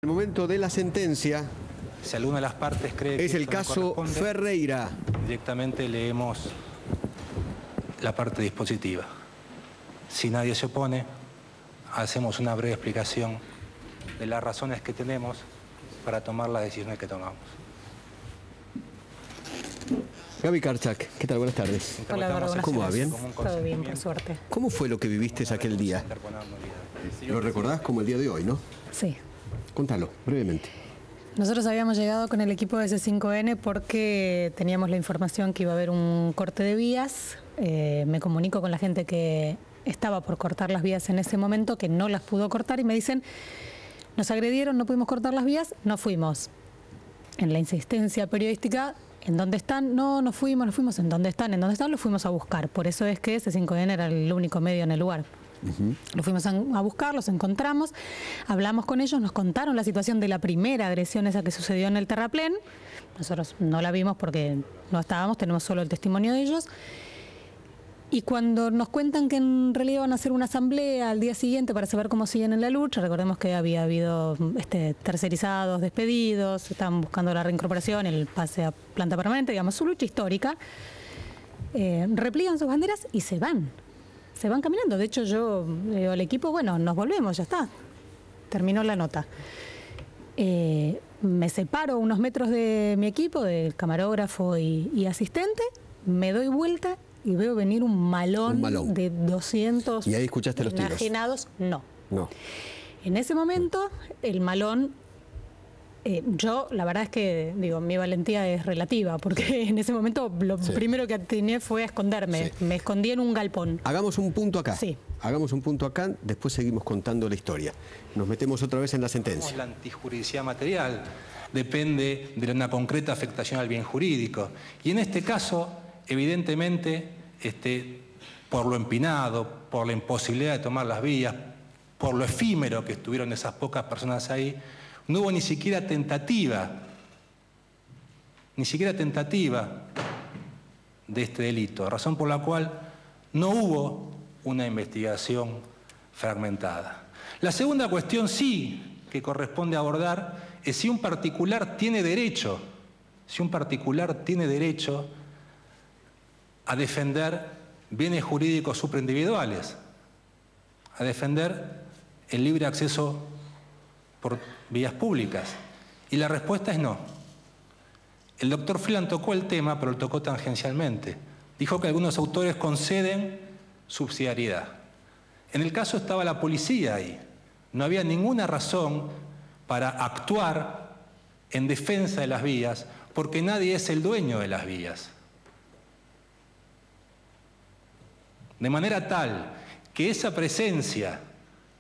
El momento de la sentencia. Si alguna de las partes cree que es el caso Ferreira. Directamente leemos la parte dispositiva. Si nadie se opone, hacemos una breve explicación de las razones que tenemos para tomar las decisiones que tomamos. Gaby Karchak, ¿qué tal? Buenas tardes. Hola, Bárbara. ¿Cómo va? ¿Bien? Todo bien, por suerte. ¿Cómo fue lo que viviste aquel día? Lo recordás como el día de hoy, ¿no? Sí. Contalo, brevemente. Nosotros habíamos llegado con el equipo de C5N porque teníamos la información que iba a haber un corte de vías. Me comunico con la gente que estaba por cortar las vías en ese momento, que no las pudo cortar, y me dicen, nos agredieron, no pudimos cortar las vías, no fuimos. En la insistencia periodística, ¿en dónde están? No fuimos, ¿en dónde están? ¿En dónde están? Los fuimos a buscar. Por eso es que C5N era el único medio en el lugar. Los fuimos a buscar, los encontramos, hablamos con ellos, nos contaron la situación de la primera agresión esa que sucedió en el terraplén. Nosotros no la vimos porque no estábamos, tenemos solo el testimonio de ellos. Y cuando nos cuentan que en realidad van a hacer una asamblea al día siguiente para saber cómo siguen en la lucha, recordemos que había habido tercerizados, despedidos, estaban buscando la reincorporación, el pase a planta permanente, digamos, su lucha histórica, repliegan sus banderas y se van. Se van caminando. De hecho, yo digo al equipo, bueno, nos volvemos, ya está. Terminó la nota. Me separo unos metros de mi equipo, del camarógrafo y asistente, me doy vuelta y veo venir un malón de 200 ¿Y ahí escuchaste los tiros? enajenados. No. En ese momento, el malón, yo, la verdad es que, digo, mi valentía es relativa, porque en ese momento lo primero que atiné fue a esconderme. Me escondí en un galpón. Hagamos un punto acá. Sí. Hagamos un punto acá, después seguimos contando la historia. Nos metemos otra vez en la sentencia. La antijuridicidad material depende de una concreta afectación al bien jurídico. Y en este caso, evidentemente, por lo empinado, por la imposibilidad de tomar las vías, por lo efímero que estuvieron esas pocas personas ahí, no hubo ni siquiera tentativa de este delito, razón por la cual no hubo una investigación fragmentada. La segunda cuestión sí que corresponde abordar es si un particular tiene derecho, a defender bienes jurídicos supraindividuales, a defender el libre acceso por vías públicas. Y la respuesta es no. El doctor Freeland tocó el tema, pero lo tocó tangencialmente. Dijo que algunos autores conceden subsidiariedad. En el caso estaba la policía ahí. No había ninguna razón para actuar en defensa de las vías, porque nadie es el dueño de las vías. De manera tal que esa presencia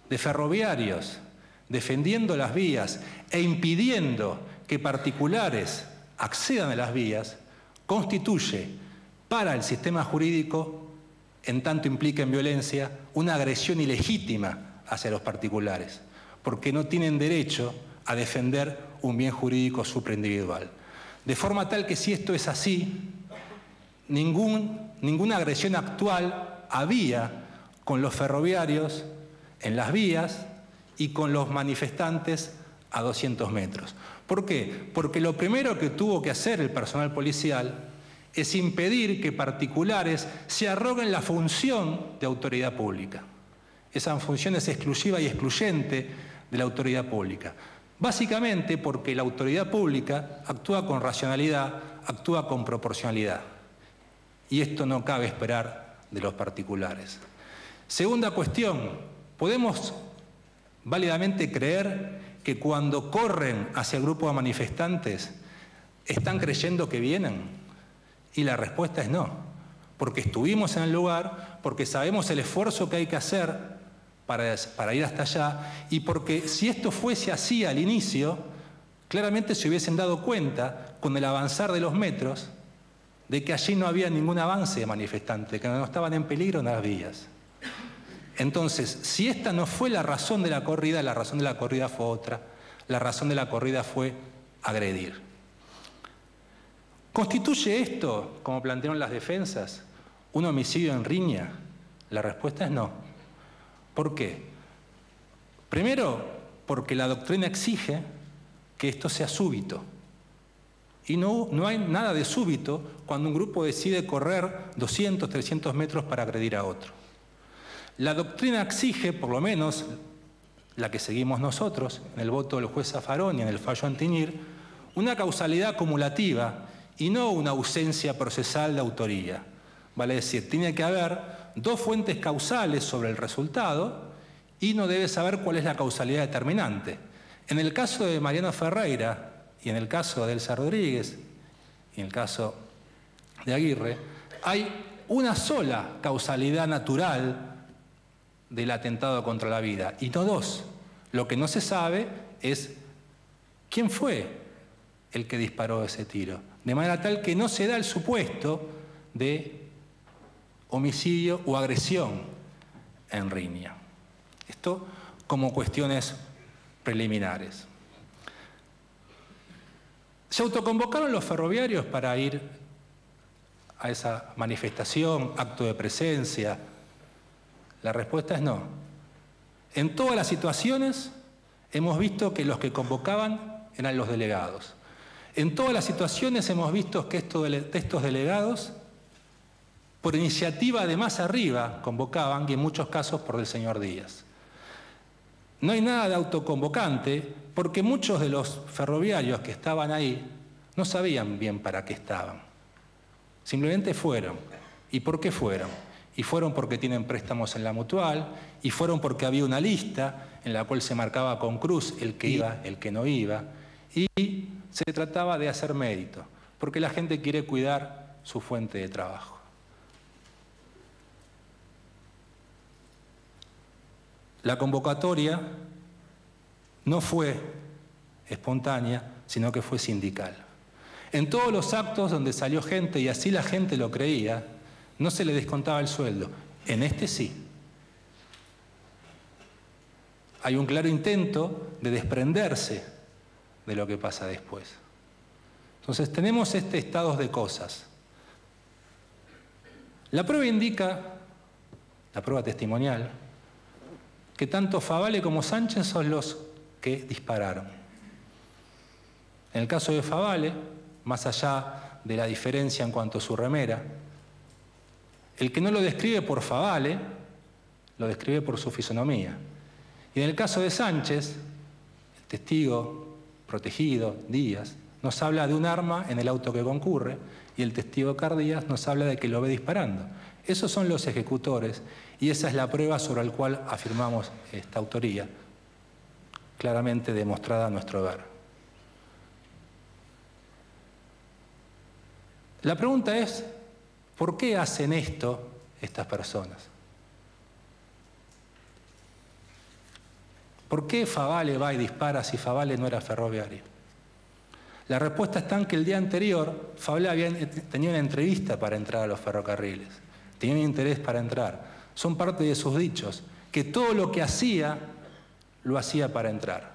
de ferroviarios defendiendo las vías e impidiendo que particulares accedan a las vías, constituye para el sistema jurídico, en tanto implica en violencia, una agresión ilegítima hacia los particulares, porque no tienen derecho a defender un bien jurídico supraindividual. De forma tal que si esto es así, ninguna agresión actual había con los ferroviarios en las vías y con los manifestantes a 200 metros. ¿Por qué? Porque lo primero que tuvo que hacer el personal policial es impedir que particulares se arroguen la función de autoridad pública. Esa función es exclusiva y excluyente de la autoridad pública. Básicamente porque la autoridad pública actúa con racionalidad, actúa con proporcionalidad. Y esto no cabe esperar de los particulares. Segunda cuestión, podemos válidamente creer que cuando corren hacia el grupo de manifestantes están creyendo que vienen, y la respuesta es no, porque estuvimos en el lugar, porque sabemos el esfuerzo que hay que hacer para ir hasta allá, y porque si esto fuese así al inicio, claramente se hubiesen dado cuenta con el avanzar de los metros de que allí no había ningún avance de manifestantes, que no estaban en peligro en las vías. Entonces, si esta no fue la razón de la corrida fue otra. La razón de la corrida fue agredir. ¿Constituye esto, como plantearon las defensas, un homicidio en riña? La respuesta es no. ¿Por qué? Primero, porque la doctrina exige que esto sea súbito. Y no hay nada de súbito cuando un grupo decide correr 200, 300 metros para agredir a otro. La doctrina exige, por lo menos la que seguimos nosotros, en el voto del juez Zaffaroni y en el fallo Antinir, una causalidad acumulativa y no una ausencia procesal de autoría. Vale decir, tiene que haber dos fuentes causales sobre el resultado y no debe saber cuál es la causalidad determinante. En el caso de Mariano Ferreira y en el caso de Elsa Rodríguez y en el caso de Aguirre, hay una sola causalidad natural del atentado contra la vida, y no dos. Lo que no se sabe es quién fue el que disparó ese tiro, de manera tal que no se da el supuesto de homicidio o agresión en riña. Esto como cuestiones preliminares. ¿Se autoconvocaron los ferroviarios para ir a esa manifestación, acto de presencia? La respuesta es no. En todas las situaciones hemos visto que los que convocaban eran los delegados. En todas las situaciones hemos visto que estos delegados, por iniciativa de más arriba, convocaban, y en muchos casos por el señor Díaz. No hay nada de autoconvocante porque muchos de los ferroviarios que estaban ahí no sabían bien para qué estaban. Simplemente fueron. ¿Y por qué fueron? Y fueron porque tienen préstamos en la Mutual, y fueron porque había una lista en la cual se marcaba con cruz el que iba, el que no iba, y se trataba de hacer mérito, porque la gente quiere cuidar su fuente de trabajo. La convocatoria no fue espontánea, sino que fue sindical. En todos los actos donde salió gente, y así la gente lo creía, no se le descontaba el sueldo. En este sí. Hay un claro intento de desprenderse de lo que pasa después. Entonces tenemos este estado de cosas. La prueba indica, la prueba testimonial, que tanto Favale como Sánchez son los que dispararon. En el caso de Favale, más allá de la diferencia en cuanto a su remera, el que no lo describe por Favale, lo describe por su fisonomía. Y en el caso de Sánchez, el testigo protegido, Díaz, nos habla de un arma en el auto que concurre, y el testigo Cardías nos habla de que lo ve disparando. Esos son los ejecutores, y esa es la prueba sobre la cual afirmamos esta autoría, claramente demostrada a nuestro ver. La pregunta es, ¿por qué hacen esto estas personas? ¿Por qué Favale va y dispara si Favale no era ferroviario? La respuesta está en que el día anterior Favale tenía una entrevista para entrar a los ferrocarriles. Tenía un interés para entrar. Son parte de sus dichos, que todo lo que hacía, lo hacía para entrar.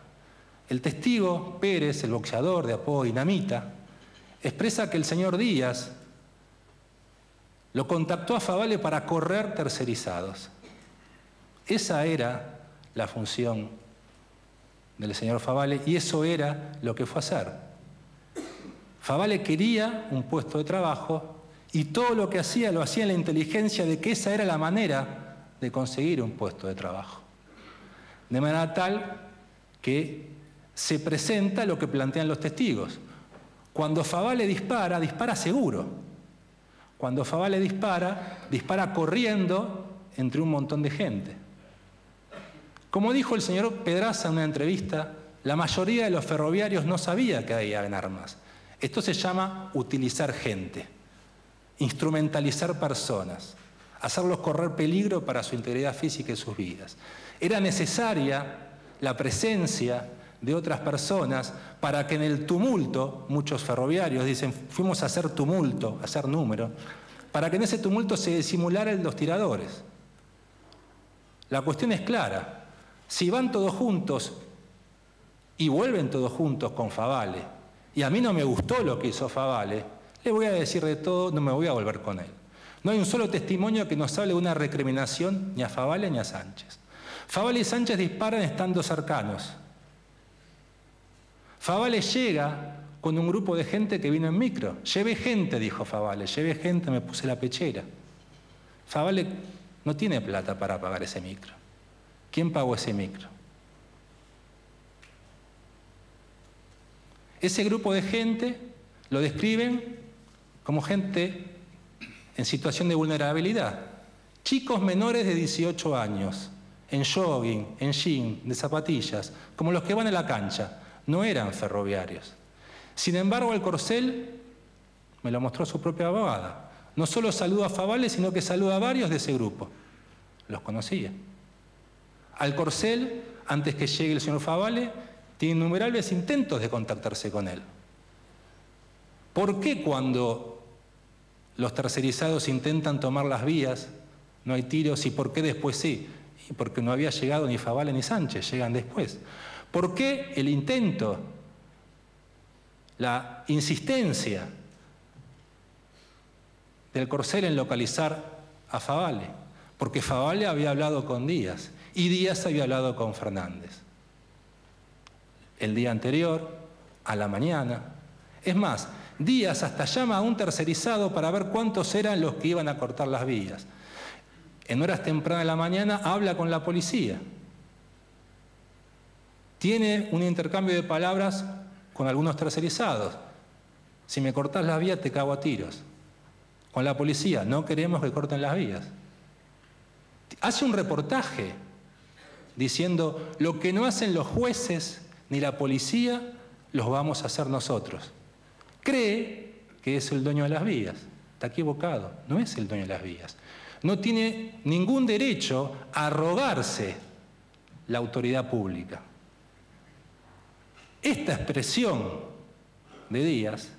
El testigo Pérez, el boxeador de apodo Dinamita, expresa que el señor Díaz lo contactó a Favale para correr tercerizados. Esa era la función del señor Favale y eso era lo que fue a hacer. Favale quería un puesto de trabajo y todo lo que hacía lo hacía en la inteligencia de que esa era la manera de conseguir un puesto de trabajo. De manera tal que se presenta lo que plantean los testigos. Cuando Favale dispara, dispara seguro. Cuando Favale dispara, dispara corriendo entre un montón de gente. Como dijo el señor Pedraza en una entrevista, la mayoría de los ferroviarios no sabía que había armas. Esto se llama utilizar gente, instrumentalizar personas, hacerlos correr peligro para su integridad física y sus vidas. Era necesaria la presencia de otras personas para que en el tumulto, muchos ferroviarios dicen, fuimos a hacer tumulto, a hacer número, para que en ese tumulto se disimularan los tiradores. La cuestión es clara. Si van todos juntos y vuelven todos juntos con Favale, y a mí no me gustó lo que hizo Favale, le voy a decir de todo, no me voy a volver con él. No hay un solo testimonio que nos hable de una recriminación ni a Favale ni a Sánchez. Favale y Sánchez disparan estando cercanos, Favale llega con un grupo de gente que vino en micro. Llevé gente, dijo Favale, llevé gente, me puse la pechera. Favale no tiene plata para pagar ese micro. ¿Quién pagó ese micro? Ese grupo de gente lo describen como gente en situación de vulnerabilidad. Chicos menores de 18 años, en jogging, en jean, de zapatillas, como los que van a la cancha, no eran ferroviarios. Sin embargo, el Corcel, me lo mostró su propia abogada, no solo saluda a Favale, sino que saluda a varios de ese grupo. Los conocía. Al Corcel, antes que llegue el señor Favale, tiene innumerables intentos de contactarse con él. ¿Por qué cuando los tercerizados intentan tomar las vías no hay tiros y por qué después sí? Y porque no había llegado ni Favale ni Sánchez, llegan después. ¿Por qué el intento, la insistencia del Corcel en localizar a Favale? Porque Favale había hablado con Díaz y Díaz había hablado con Fernández. El día anterior, a la mañana. Es más, Díaz hasta llama a un tercerizado para ver cuántos eran los que iban a cortar las vías. En horas tempranas de la mañana habla con la policía. Tiene un intercambio de palabras con algunos tercerizados. Si me cortás las vías te cago a tiros. Con la policía, no queremos que corten las vías. Hace un reportaje diciendo lo que no hacen los jueces ni la policía, los vamos a hacer nosotros. Cree que es el dueño de las vías. Está equivocado, no es el dueño de las vías. No tiene ningún derecho a arrogarse la autoridad pública. Esta expresión de Díaz,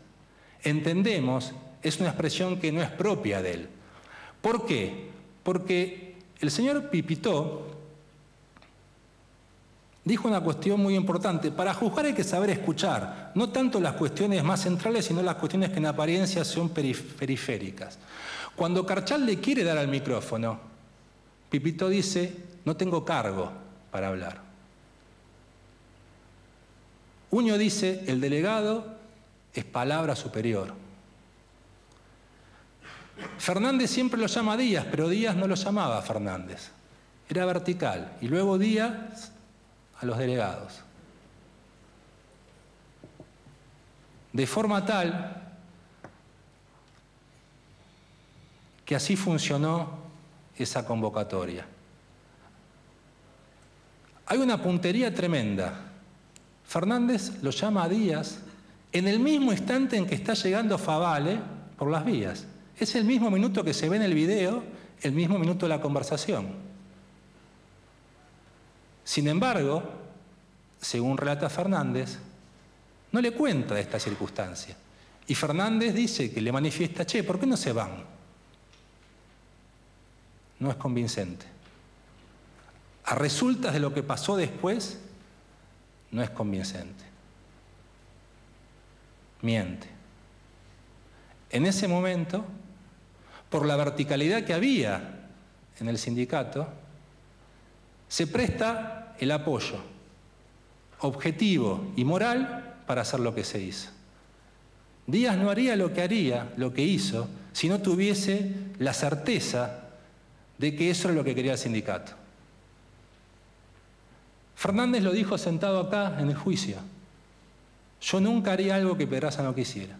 entendemos, es una expresión que no es propia de él. ¿Por qué? Porque el señor Pipitó dijo una cuestión muy importante. Para juzgar hay que saber escuchar, no tanto las cuestiones más centrales, sino las cuestiones que en apariencia son periféricas. Cuando Carchal le quiere dar al micrófono, Pipitó dice, no tengo cargo para hablar. Uño dice, el delegado es palabra superior. Fernández siempre lo llama Díaz, pero Díaz no lo llamaba Fernández. Era vertical. Y luego Díaz a los delegados. De forma tal que así funcionó esa convocatoria. Hay una puntería tremenda. Fernández lo llama a Díaz en el mismo instante en que está llegando Favale por las vías. Es el mismo minuto que se ve en el video, el mismo minuto de la conversación. Sin embargo, según relata Fernández, no le cuenta de esta circunstancia. Y Fernández dice que le manifiesta, che, ¿por qué no se van? No es convincente. A resultas de lo que pasó después, no es convincente. Miente. En ese momento, por la verticalidad que había en el sindicato, se presta el apoyo objetivo y moral para hacer lo que se hizo. Díaz no haría, lo que hizo, si no tuviese la certeza de que eso era lo que quería el sindicato. Fernández lo dijo sentado acá en el juicio. Yo nunca haría algo que Pedraza no quisiera.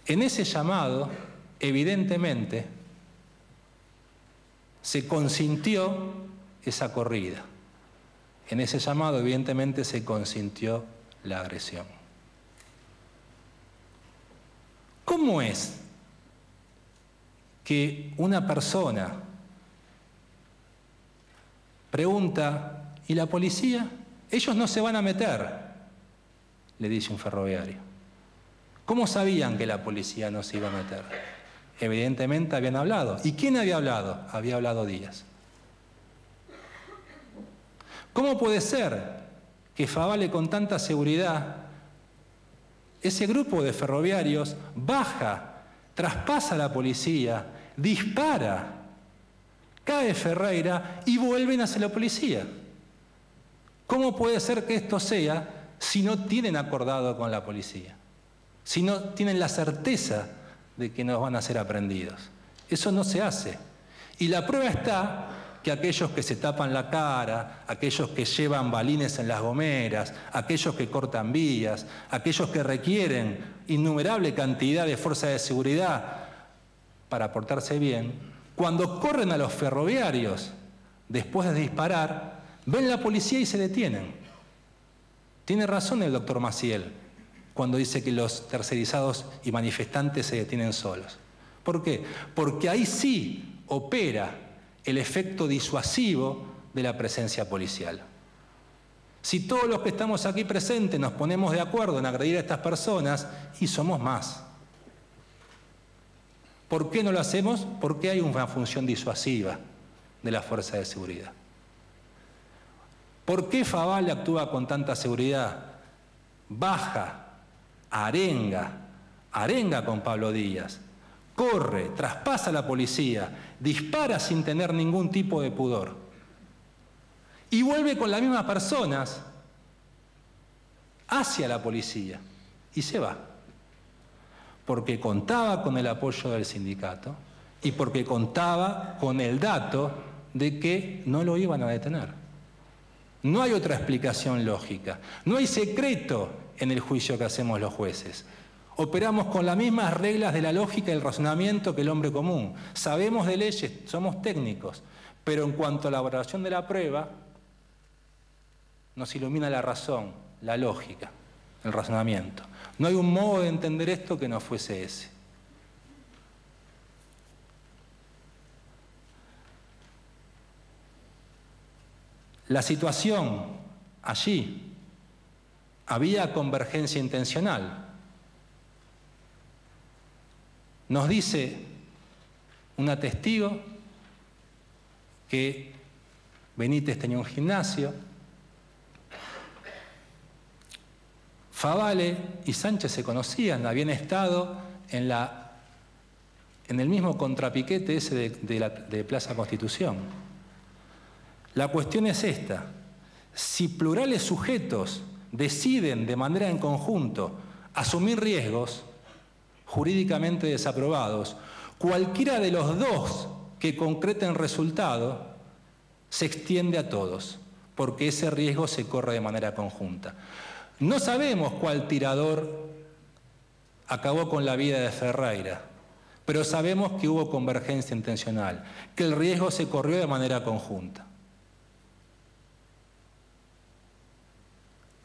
En ese llamado, evidentemente, se consintió esa corrida. En ese llamado, evidentemente, se consintió la agresión. ¿Cómo es que una persona pregunta, ¿y la policía? Ellos no se van a meter, le dice un ferroviario. ¿Cómo sabían que la policía no se iba a meter? Evidentemente habían hablado. ¿Y quién había hablado? Había hablado Díaz. ¿Cómo puede ser que Favale con tanta seguridad, ese grupo de ferroviarios baja, traspasa a la policía, dispara Cae Ferreira y vuelven hacia la policía. ¿Cómo puede ser que esto sea si no tienen acordado con la policía? Si no tienen la certeza de que no van a ser aprehendidos. Eso no se hace. Y la prueba está que aquellos que se tapan la cara, aquellos que llevan balines en las gomeras, aquellos que cortan vías, aquellos que requieren innumerable cantidad de fuerzas de seguridad para portarse bien, cuando corren a los ferroviarios después de disparar, ven la policía y se detienen. Tiene razón el doctor Maciel cuando dice que los tercerizados y manifestantes se detienen solos. ¿Por qué? Porque ahí sí opera el efecto disuasivo de la presencia policial. Si todos los que estamos aquí presentes nos ponemos de acuerdo en agredir a estas personas, y somos más. ¿Por qué no lo hacemos? Porque hay una función disuasiva de la fuerza de seguridad. ¿Por qué Favale actúa con tanta seguridad? Baja, arenga con Pablo Díaz, corre, traspasa a la policía, dispara sin tener ningún tipo de pudor. Y vuelve con las mismas personas hacia la policía y se va. Porque contaba con el apoyo del sindicato y porque contaba con el dato de que no lo iban a detener. No hay otra explicación lógica. No hay secreto en el juicio que hacemos los jueces. Operamos con las mismas reglas de la lógica y el razonamiento que el hombre común. Sabemos de leyes, somos técnicos, pero en cuanto a la elaboración de la prueba, nos ilumina la razón, la lógica, el razonamiento. No hay un modo de entender esto que no fuese ese. La situación allí, había convergencia intencional. Nos dice una testigo que Benítez tenía un gimnasio. Favale y Sánchez se conocían, habían estado en el mismo contrapiquete ese de Plaza Constitución. La cuestión es esta: si plurales sujetos deciden de manera en conjunto asumir riesgos jurídicamente desaprobados, cualquiera de los dos que concreten resultado se extiende a todos, porque ese riesgo se corre de manera conjunta. No sabemos cuál tirador acabó con la vida de Ferreira, pero sabemos que hubo convergencia intencional, que el riesgo se corrió de manera conjunta.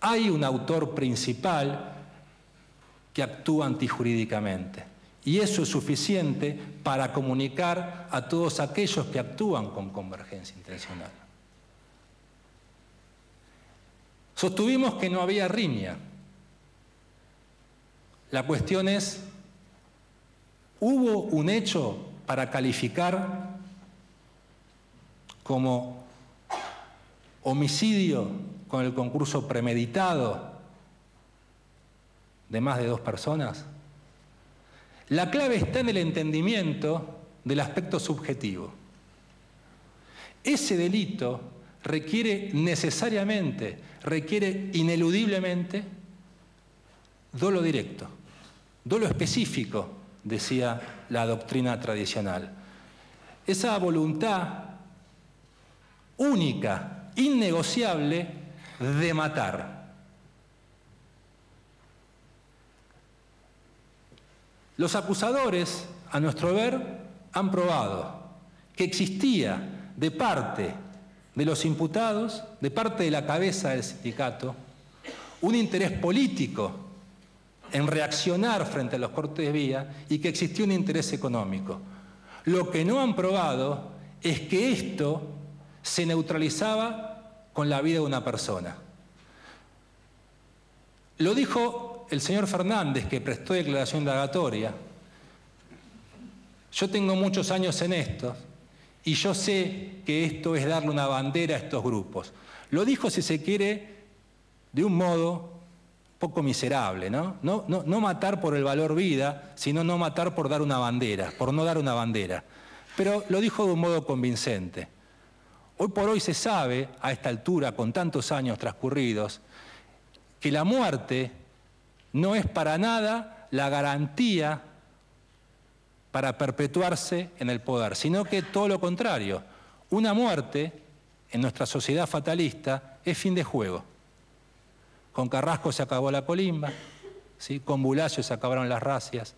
Hay un autor principal que actúa antijurídicamente, y eso es suficiente para comunicar a todos aquellos que actúan con convergencia intencional. Sostuvimos que no había riña. La cuestión es, ¿hubo un hecho para calificar como homicidio con el concurso premeditado de más de 2 personas? La clave está en el entendimiento del aspecto subjetivo. Ese delito requiere necesariamente, requiere ineludiblemente dolo directo, dolo específico, decía la doctrina tradicional. Esa voluntad única, innegociable, de matar. Los acusadores, a nuestro ver, han probado que existía de parte de los imputados, de parte de la cabeza del sindicato, un interés político en reaccionar frente a los cortes de vía y que existía un interés económico. Lo que no han probado es que esto se neutralizaba con la vida de una persona. Lo dijo el señor Fernández, que prestó declaración indagatoria. Yo tengo muchos años en esto y yo sé que esto es darle una bandera a estos grupos. Lo dijo, si se quiere, de un modo poco miserable, ¿no? No matar por el valor vida, sino no matar por dar una bandera, por no dar una bandera. pero lo dijo de un modo convincente. Hoy por hoy se sabe, a esta altura, con tantos años transcurridos, que la muerte no es para nada la garantía para perpetuarse en el poder, sino que todo lo contrario. Una muerte, en nuestra sociedad fatalista, es fin de juego. Con Carrasco se acabó la colimba, ¿sí? Con Bulacio se acabaron las racias,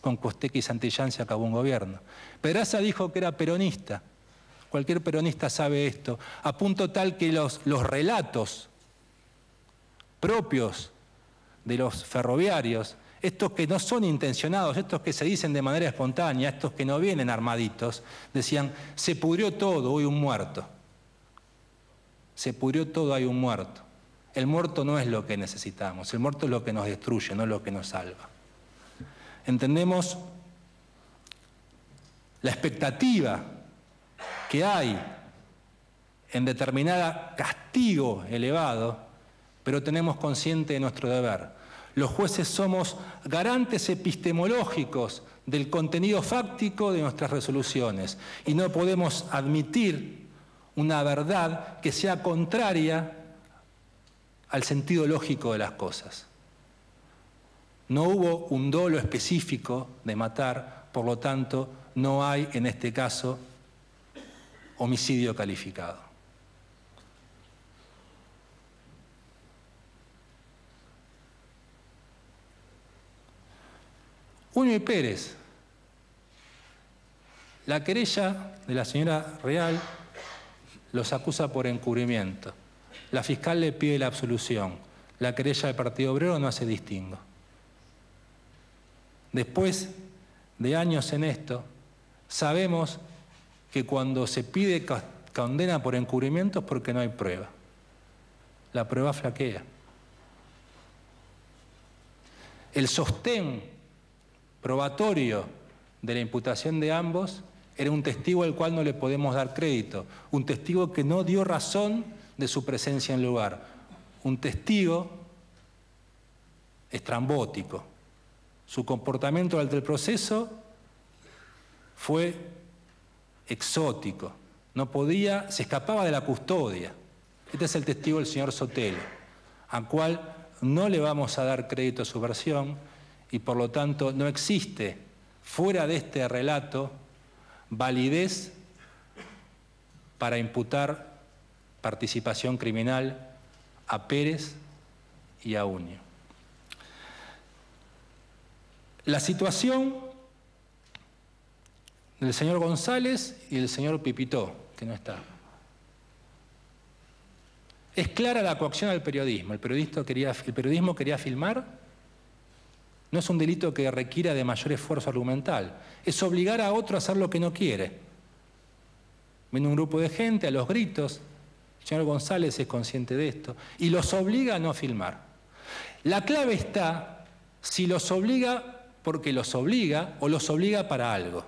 con Costequi y Santillán se acabó un gobierno. Pedraza dijo que era peronista. Cualquier peronista sabe esto, a punto tal que los relatos propios de los ferroviarios, estos que no son intencionados, estos que se dicen de manera espontánea, estos que no vienen armaditos, decían, se pudrió todo, hoy un muerto. Se pudrió todo, hay un muerto. El muerto no es lo que necesitamos, el muerto es lo que nos destruye, no lo que nos salva. Entendemos la expectativa que hay en determinada castigo elevado, pero tenemos consciente de nuestro deber. Los jueces somos garantes epistemológicos del contenido fáctico de nuestras resoluciones y no podemos admitir una verdad que sea contraria al sentido lógico de las cosas. No hubo un dolo específico de matar, por lo tanto, no hay en este caso homicidio calificado. Unio y Pérez. La querella de la señora Real los acusa por encubrimiento. La fiscal le pide la absolución. La querella del Partido Obrero no hace distingo. Después de años en esto, sabemos que cuando se pide condena por encubrimiento es porque no hay prueba. La prueba flaquea. El sostén probatorio de la imputación de ambos era un testigo al cual no le podemos dar crédito, un testigo que no dio razón de su presencia en el lugar, un testigo estrambótico. Su comportamiento durante el proceso fue exótico, no podía, se escapaba de la custodia. Este es el testigo del señor Sotelo, al cual no le vamos a dar crédito a su versión y por lo tanto no existe fuera de este relato validez para imputar participación criminal a Pérez y a Unio. La situación del señor González y del señor Pipitó, que no está. Es clara la coacción al periodismo. El periodismo quería filmar. No es un delito que requiera de mayor esfuerzo argumental. Es obligar a otro a hacer lo que no quiere. Viene un grupo de gente a los gritos. El señor González es consciente de esto. Y los obliga a no filmar. La clave está si los obliga porque los obliga o los obliga para algo.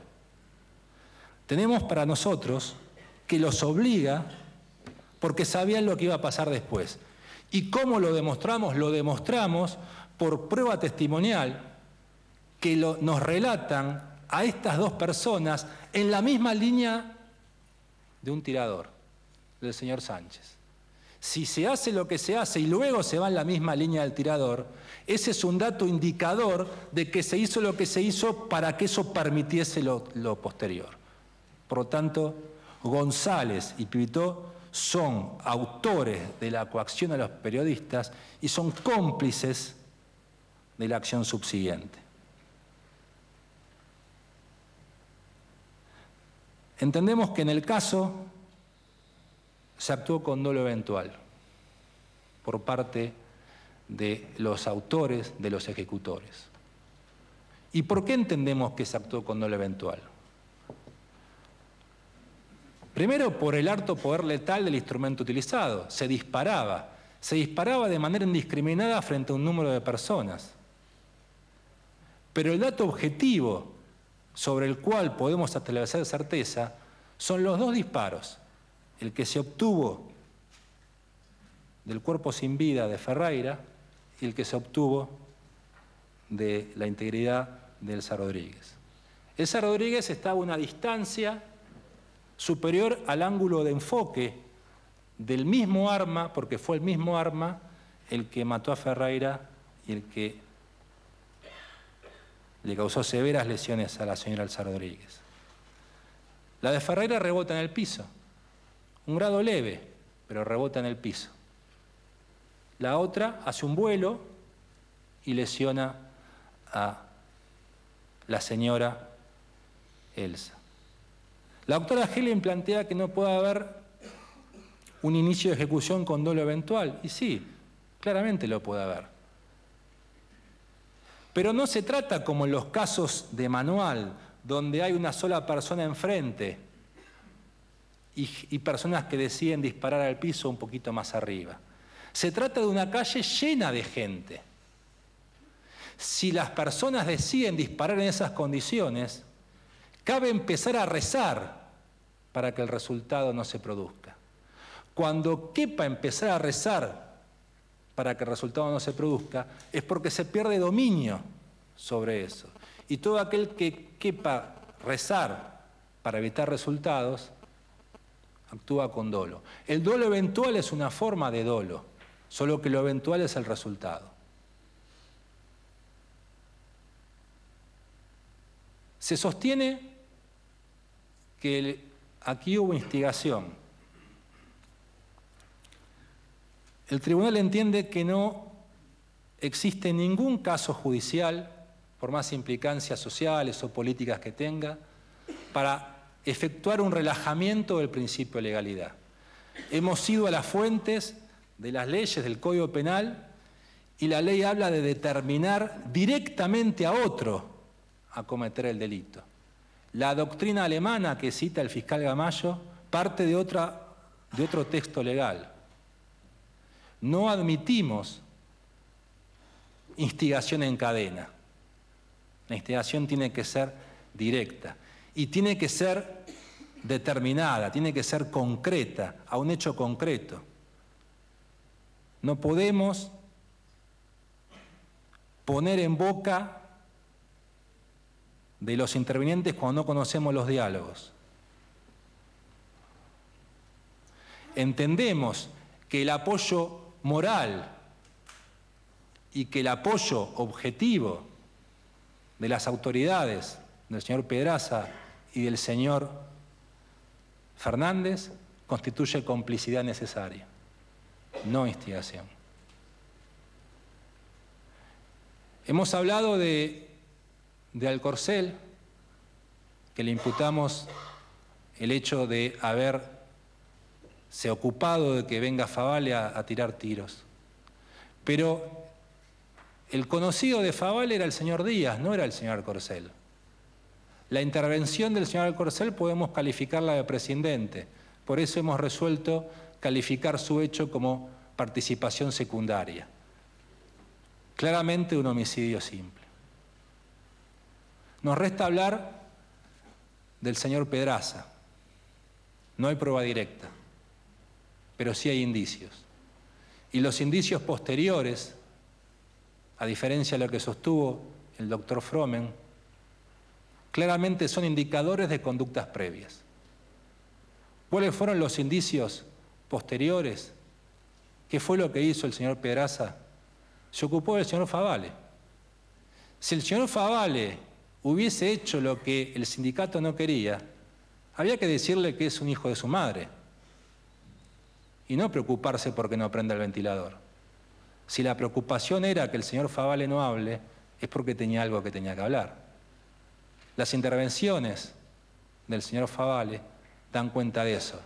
Tenemos para nosotros que los obliga porque sabían lo que iba a pasar después. ¿Y cómo lo demostramos? Lo demostramos por prueba testimonial que nos relatan a estas dos personas en la misma línea de un tirador, del señor Sánchez. Si se hace lo que se hace y luego se va en la misma línea del tirador, ese es un dato indicador de que se hizo lo que se hizo para que eso permitiese lo posterior. Por lo tanto, González y Pipitó son autores de la coacción a los periodistas y son cómplices de la acción subsiguiente. Entendemos que en el caso se actuó con dolo eventual por parte de los autores, de los ejecutores. ¿Y por qué entendemos que se actuó con dolo eventual? Primero, por el alto poder letal del instrumento utilizado. Se disparaba de manera indiscriminada frente a un número de personas. Pero el dato objetivo sobre el cual podemos establecer certeza son los dos disparos. El que se obtuvo del cuerpo sin vida de Ferreira y el que se obtuvo de la integridad de Elsa Rodríguez. Elsa Rodríguez estaba a una distancia superior al ángulo de enfoque del mismo arma, porque fue el mismo arma el que mató a Ferreira y el que le causó severas lesiones a la señora Elsa Rodríguez. La de Ferreira rebota en el piso, un grado leve, pero rebota en el piso. La otra hace un vuelo y lesiona a la señora Elsa. La doctora Helen plantea que no puede haber un inicio de ejecución con dolo eventual. Y sí, claramente lo puede haber. Pero no se trata como en los casos de manual, donde hay una sola persona enfrente y personas que deciden disparar al piso un poquito más arriba. Se trata de una calle llena de gente. Si las personas deciden disparar en esas condiciones, cabe empezar a rezar para que el resultado no se produzca. Cuando quepa empezar a rezar para que el resultado no se produzca, es porque se pierde dominio sobre eso. Y todo aquel que quepa rezar para evitar resultados, actúa con dolo. El dolo eventual es una forma de dolo, solo que lo eventual es el resultado. Se sostiene que aquí hubo instigación. El tribunal entiende que no existe ningún caso judicial, por más implicancias sociales o políticas que tenga, para efectuar un relajamiento del principio de legalidad. Hemos ido a las fuentes de las leyes del Código Penal y la ley habla de determinar directamente a otro a cometer el delito. La doctrina alemana que cita el fiscal Gamayo parte de otro texto legal. No admitimos instigación en cadena. La instigación tiene que ser directa y tiene que ser determinada, tiene que ser concreta, a un hecho concreto. No podemos poner en boca de los intervinientes cuando no conocemos los diálogos. Entendemos que el apoyo moral y que el apoyo objetivo de las autoridades, del señor Pedraza y del señor Fernández, constituye complicidad necesaria, no instigación. Hemos hablado de Alcorcel, que le imputamos el hecho de haberse ocupado de que venga Favale a tirar tiros. Pero el conocido de Favale era el señor Díaz, no era el señor Alcorcel. La intervención del señor Alcorcel podemos calificarla de prescindente, por eso hemos resuelto calificar su hecho como participación secundaria. Claramente un homicidio simple. Nos resta hablar del señor Pedraza. No hay prueba directa, pero sí hay indicios. Y los indicios posteriores, a diferencia de lo que sostuvo el doctor Fromen, claramente son indicadores de conductas previas. ¿Cuáles fueron los indicios posteriores? ¿Qué fue lo que hizo el señor Pedraza? Se ocupó del señor Favale. Si el señor Favale hubiese hecho lo que el sindicato no quería, había que decirle que es un hijo de su madre y no preocuparse porque no prenda el ventilador. Si la preocupación era que el señor Favale no hable, es porque tenía algo que tenía que hablar. Las intervenciones del señor Favale dan cuenta de eso.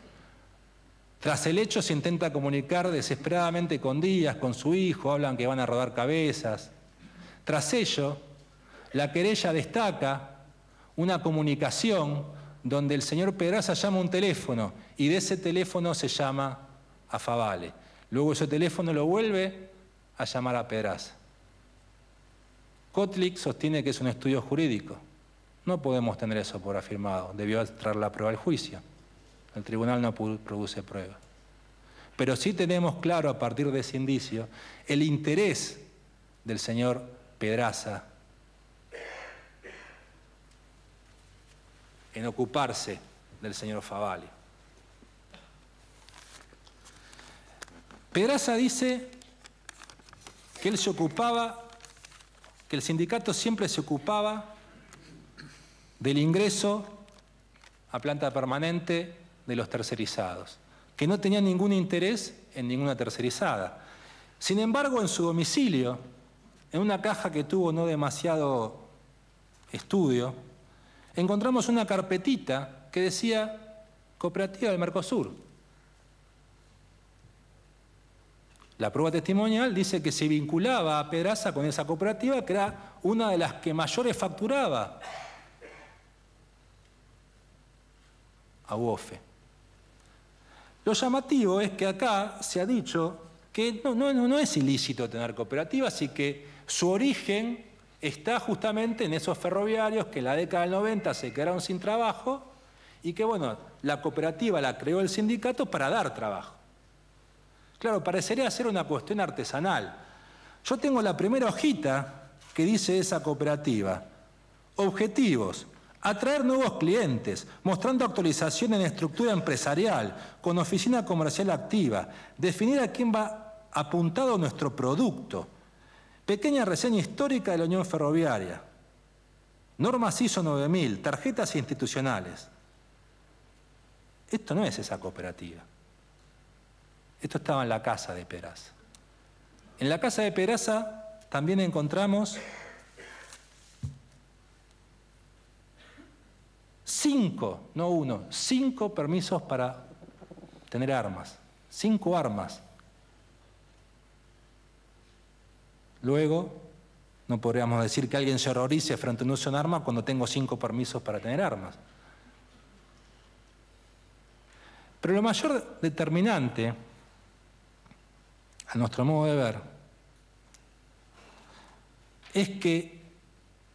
Tras el hecho se intenta comunicar desesperadamente con Díaz, con su hijo, hablan que van a rodar cabezas. Tras ello, la querella destaca una comunicación donde el señor Pedraza llama a un teléfono y de ese teléfono se llama a Favale. Luego ese teléfono lo vuelve a llamar a Pedraza. Kotlik sostiene que es un estudio jurídico. No podemos tener eso por afirmado. Debió traer la prueba al juicio. El tribunal no produce prueba. Pero sí tenemos claro a partir de ese indicio el interés del señor Pedraza en ocuparse del señor Favale. Pedraza dice que él se ocupaba, que el sindicato siempre se ocupaba del ingreso a planta permanente de los tercerizados, que no tenía ningún interés en ninguna tercerizada. Sin embargo, en su domicilio, en una caja que tuvo no demasiado estudio, encontramos una carpetita que decía Cooperativa del Mercosur. La prueba testimonial dice que se vinculaba a Pedraza con esa cooperativa, que era una de las que mayores facturaba a UOFE. Lo llamativo es que acá se ha dicho que no es ilícito tener cooperativas y que su origen está justamente en esos ferroviarios que en la década del 90 se quedaron sin trabajo y que, bueno, la cooperativa la creó el sindicato para dar trabajo. Claro, parecería ser una cuestión artesanal. Yo tengo la primera hojita que dice esa cooperativa. Objetivos: atraer nuevos clientes, mostrando actualización en estructura empresarial, con oficina comercial activa, definir a quién va apuntado nuestro producto. Pequeña reseña histórica de la Unión Ferroviaria. Normas ISO 9000, tarjetas institucionales. Esto no es esa cooperativa. Esto estaba en la casa de Pedraza. En la casa de Pedraza también encontramos 5, no 1, 5 permisos para tener armas. 5 armas. Luego, no podríamos decir que alguien se horrorice frente a un uso de un arma cuando tengo 5 permisos para tener armas. Pero lo mayor determinante, a nuestro modo de ver, es que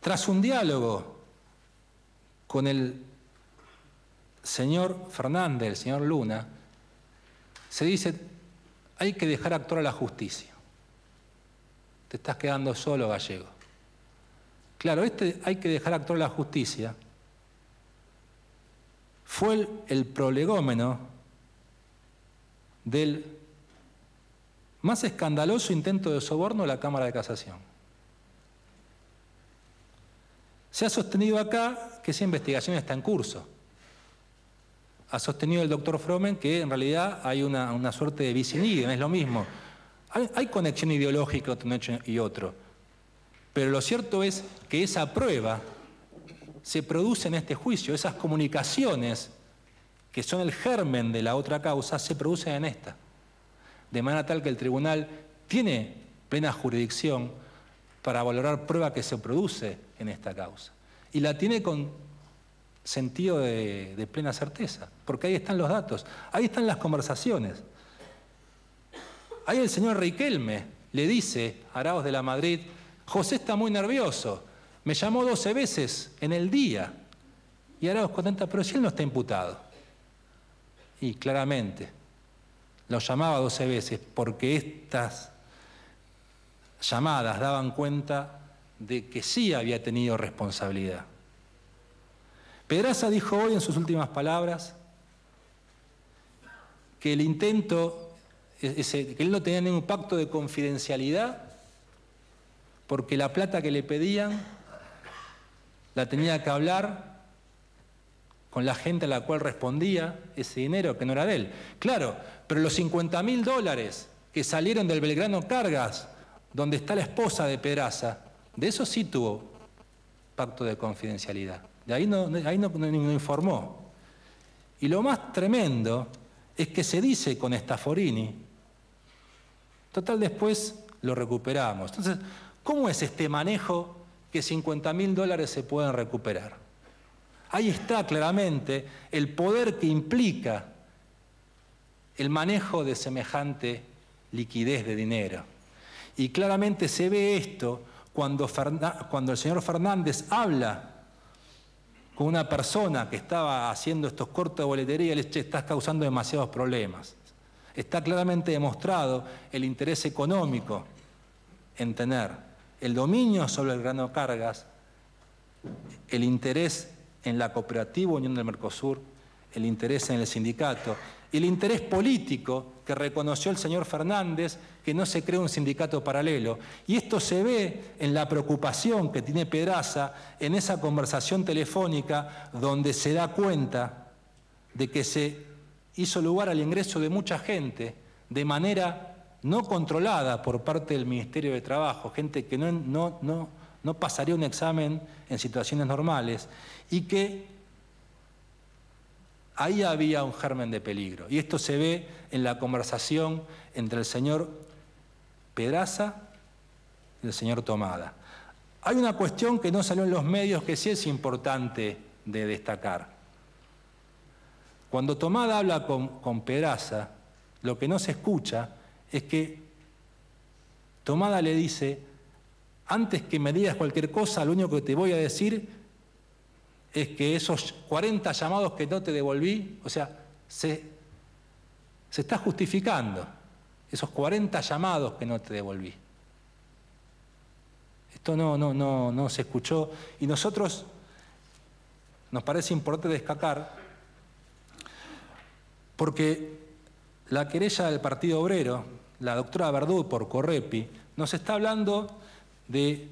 tras un diálogo con el señor Fernández, el señor Luna, se dice: hay que dejar actuar a la justicia. Te estás quedando solo, Gallego. Claro, hay que dejar actuar a la justicia fue el prolegómeno del más escandaloso intento de soborno de la Cámara de Casación. Se ha sostenido acá que esa investigación está en curso. Ha sostenido el doctor Fromen que en realidad hay una suerte de bis in idem, es lo mismo. Hay conexión ideológica entre un hecho y otro. Pero lo cierto es que esa prueba se produce en este juicio. Esas comunicaciones, que son el germen de la otra causa, se producen en esta. De manera tal que el tribunal tiene plena jurisdicción para valorar prueba que se produce en esta causa. Y la tiene con sentido de plena certeza, porque ahí están los datos, ahí están las conversaciones. Ahí el señor Riquelme le dice a Arauz de la Madrid: José está muy nervioso, me llamó 12 veces en el día. Y Arauz contenta: pero si él no está imputado. Y claramente lo llamaba 12 veces porque estas llamadas daban cuenta de que sí había tenido responsabilidad. Pedraza dijo hoy en sus últimas palabras que el intento, que él no tenía ningún pacto de confidencialidad porque la plata que le pedían la tenía que hablar con la gente a la cual respondía ese dinero que no era de él. Claro, pero los $50.000 que salieron del Belgrano Cargas, donde está la esposa de Pedraza, de eso sí tuvo pacto de confidencialidad. De ahí no informó. Y lo más tremendo es que se dice con Staforini, total después lo recuperamos. Entonces, ¿cómo es este manejo que $50.000 se pueden recuperar? Ahí está claramente el poder que implica el manejo de semejante liquidez de dinero. Y claramente se ve esto cuando el señor Fernández habla con una persona que estaba haciendo estos cortes de boletería y le dice: estás causando demasiados problemas. Está claramente demostrado el interés económico en tener el dominio sobre el grano Cargas, el interés en la Cooperativa Unión del Mercosur, el interés en el sindicato, y el interés político que reconoció el señor Fernández, que no se cree un sindicato paralelo. Y esto se ve en la preocupación que tiene Pedraza en esa conversación telefónica donde se da cuenta de que se hizo lugar al ingreso de mucha gente de manera no controlada por parte del Ministerio de Trabajo, gente que no pasaría un examen en situaciones normales, y que ahí había un germen de peligro. Y esto se ve en la conversación entre el señor Pedraza y el señor Tomada. Hay una cuestión que no salió en los medios que sí es importante de destacar. Cuando Tomada habla con Pedraza, lo que no se escucha es que Tomada le dice: antes que me digas cualquier cosa, lo único que te voy a decir es que esos 40 llamados que no te devolví, o sea, se está justificando esos 40 llamados que no te devolví. Esto no se escuchó, y nosotros nos parece importante destacar, porque la querella del Partido Obrero, la doctora Verdú por Correpi, nos está hablando de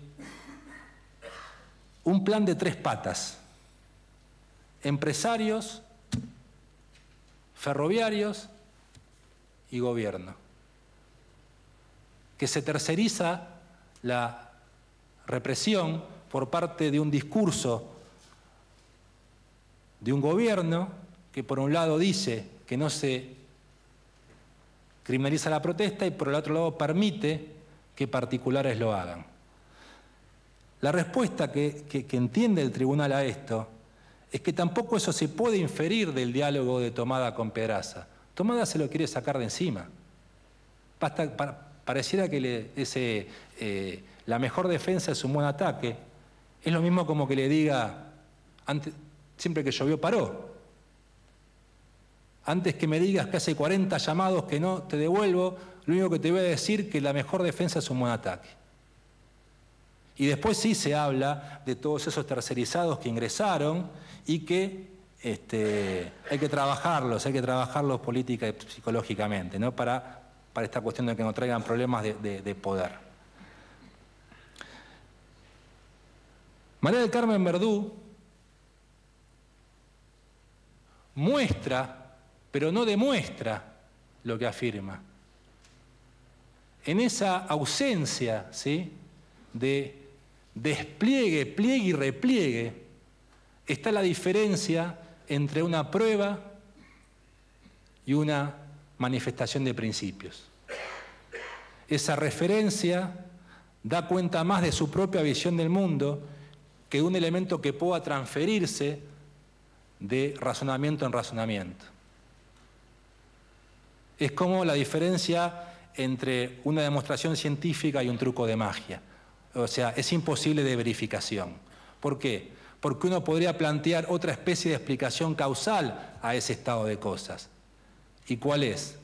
un plan de 3 patas: empresarios, ferroviarios y gobierno, que se terceriza la represión por parte de un discurso de un gobierno que por un lado dice que no se criminaliza la protesta y por el otro lado permite que particulares lo hagan. La respuesta que entiende el tribunal a esto es que tampoco eso se puede inferir del diálogo de Tomada con Pedraza. Tomada se lo quiere sacar de encima. Pareciera que la mejor defensa es un buen ataque. Es lo mismo como que le diga, siempre que llovió paró. Antes que me digas que hace 40 llamados que no te devuelvo, lo único que te voy a decir es que la mejor defensa es un buen ataque. Y después sí se habla de todos esos tercerizados que ingresaron y que hay que trabajarlos política y psicológicamente, ¿no? Para esta cuestión de que no traigan problemas de poder. María del Carmen Verdú muestra, pero no demuestra lo que afirma. En esa ausencia, ¿sí?, de despliegue, pliegue y repliegue, está la diferencia entre una prueba y una manifestación de principios. Esa referencia da cuenta más de su propia visión del mundo que un elemento que pueda transferirse de razonamiento en razonamiento. Es como la diferencia entre una demostración científica y un truco de magia. O sea, es imposible de verificación. ¿Por qué? Porque uno podría plantear otra especie de explicación causal a ese estado de cosas. ¿Y cuál es?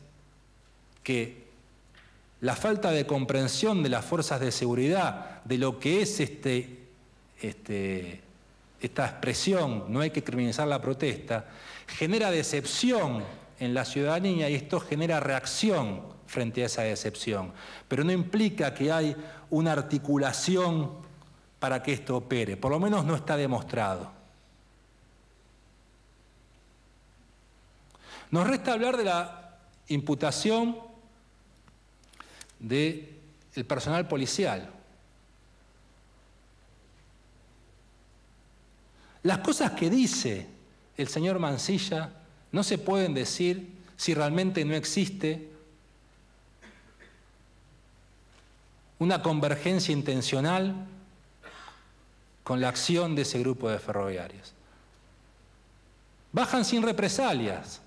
Que la falta de comprensión de las fuerzas de seguridad, de lo que es esta expresión, no hay que criminalizar la protesta, genera decepción en la ciudadanía y esto genera reacción frente a esa decepción. Pero no implica que hay una articulación para que esto opere, por lo menos no está demostrado. Nos resta hablar de la imputación del personal policial. Las cosas que dice el señor Mansilla no se pueden decir si realmente no existe una convergencia intencional con la acción de ese grupo de ferroviarios. Bajan sin represalias,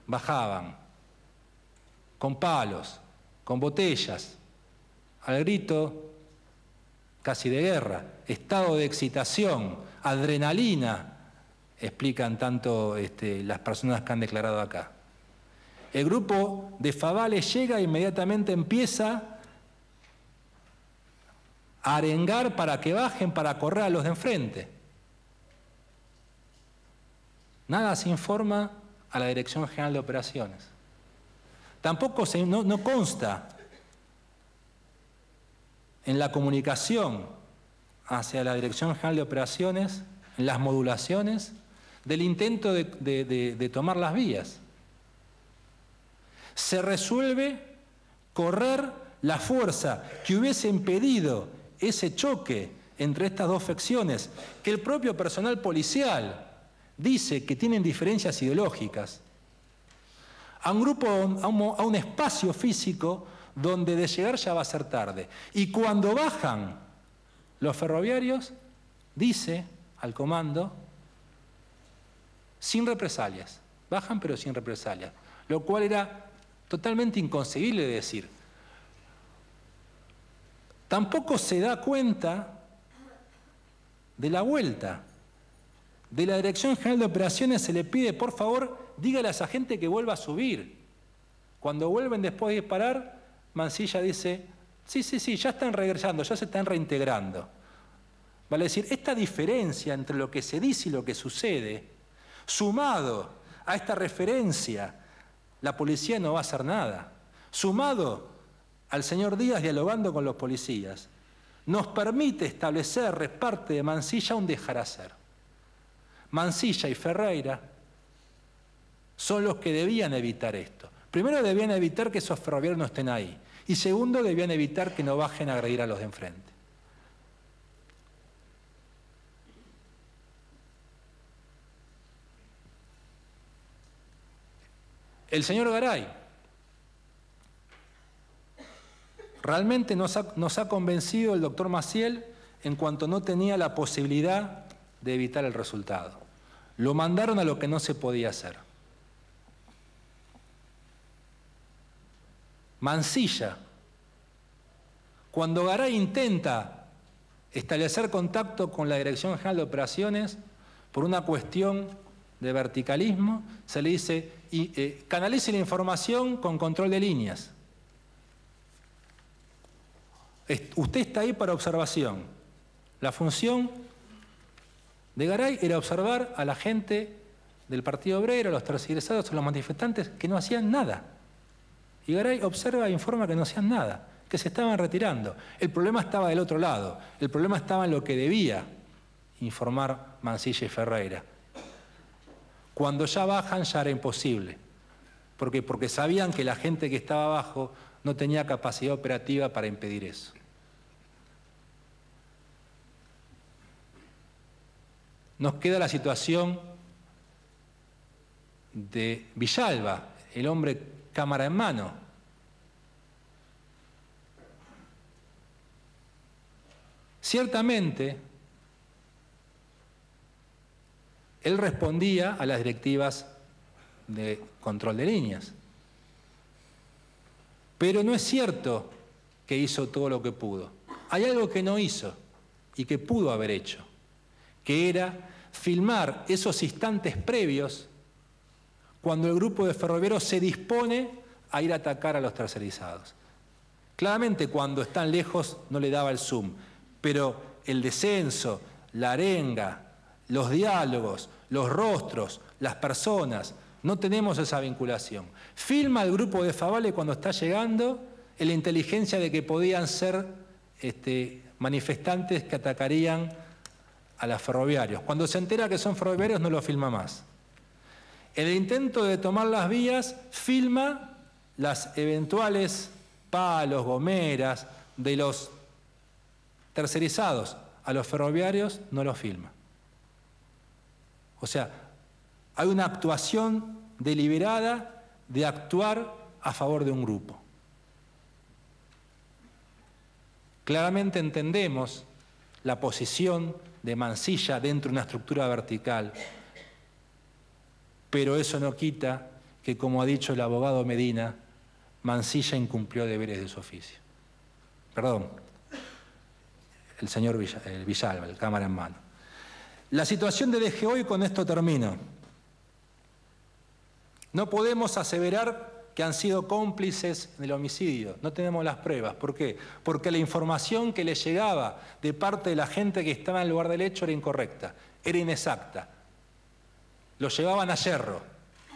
bajaban con palos, con botellas, al grito casi de guerra, estado de excitación, adrenalina, explican tanto las personas que han declarado acá. El grupo de Favales llega e inmediatamente empieza a arengar para que bajen, para correr a los de enfrente. Nada se informa a la Dirección General de Operaciones. Tampoco no consta en la comunicación hacia la Dirección General de Operaciones, en las modulaciones, del intento de tomar las vías. Se resuelve correr la fuerza que hubiese impedido ese choque entre estas dos facciones, que el propio personal policial dice que tienen diferencias ideológicas, a un grupo, a un espacio físico donde de llegar ya va a ser tarde. Y cuando bajan los ferroviarios, dice al comando, sin represalias. Bajan pero sin represalias, lo cual era totalmente inconcebible de decir. Tampoco se da cuenta de la vuelta. De la Dirección General de Operaciones se le pide, por favor, dígale a esa gente que vuelva a subir. Cuando vuelven después de disparar, Mansilla dice, sí, ya están regresando, ya se están reintegrando. Vale decir, esta diferencia entre lo que se dice y lo que sucede, sumado a esta referencia, la policía no va a hacer nada, sumado al señor Díaz dialogando con los policías, nos permite establecer de parte de Mansilla un dejar hacer. Mansilla y Ferreira son los que debían evitar esto. Primero, debían evitar que esos ferroviarios no estén ahí. Y segundo, debían evitar que no bajen a agredir a los de enfrente. El señor Garay realmente nos ha convencido el doctor Maciel en cuanto no tenía la posibilidad de evitar el resultado. Lo mandaron a lo que no se podía hacer. Mansilla, cuando Garay intenta establecer contacto con la Dirección General de Operaciones por una cuestión de verticalismo, se le dice, canalice la información con control de líneas. Usted está ahí para observación. La función de Garay era observar a la gente del Partido Obrero, a los tercerizados, a los manifestantes que no hacían nada. Y Garay observa e informa que no hacían nada, que se estaban retirando. El problema estaba del otro lado. El problema estaba en lo que debía informar Mansilla y Ferreira. Cuando ya bajan ya era imposible. Porque sabían que la gente que estaba abajo no tenía capacidad operativa para impedir eso. Nos queda la situación de Villalba, el hombre cámara en mano. Ciertamente, él respondía a las directivas de control de líneas. Pero no es cierto que hizo todo lo que pudo. Hay algo que no hizo y que pudo haber hecho, que era filmar esos instantes previos cuando el grupo de ferroviarios se dispone a ir a atacar a los tercerizados. Claramente cuando están lejos no le daba el zoom, pero el descenso, la arenga, los diálogos, los rostros, las personas, no tenemos esa vinculación. Filma el grupo de Favale cuando está llegando en la inteligencia de que podían ser manifestantes que atacarían a los ferroviarios. Cuando se entera que son ferroviarios no lo filma más. En el intento de tomar las vías, filma las eventuales palos, gomeras de los tercerizados. A los ferroviarios no los filma. O sea, hay una actuación deliberada de actuar a favor de un grupo. Claramente entendemos la posición de Mansilla dentro de una estructura vertical, pero eso no quita que, como ha dicho el abogado Medina, Mansilla incumplió deberes de su oficio. Perdón, el señor Villalba, el cámara en mano. La situación de DGO, y con esto termino. No podemos aseverar que han sido cómplices del homicidio. No tenemos las pruebas. ¿Por qué? Porque la información que les llegaba de parte de la gente que estaba en el lugar del hecho era incorrecta, era inexacta. lo llevaban a yerro.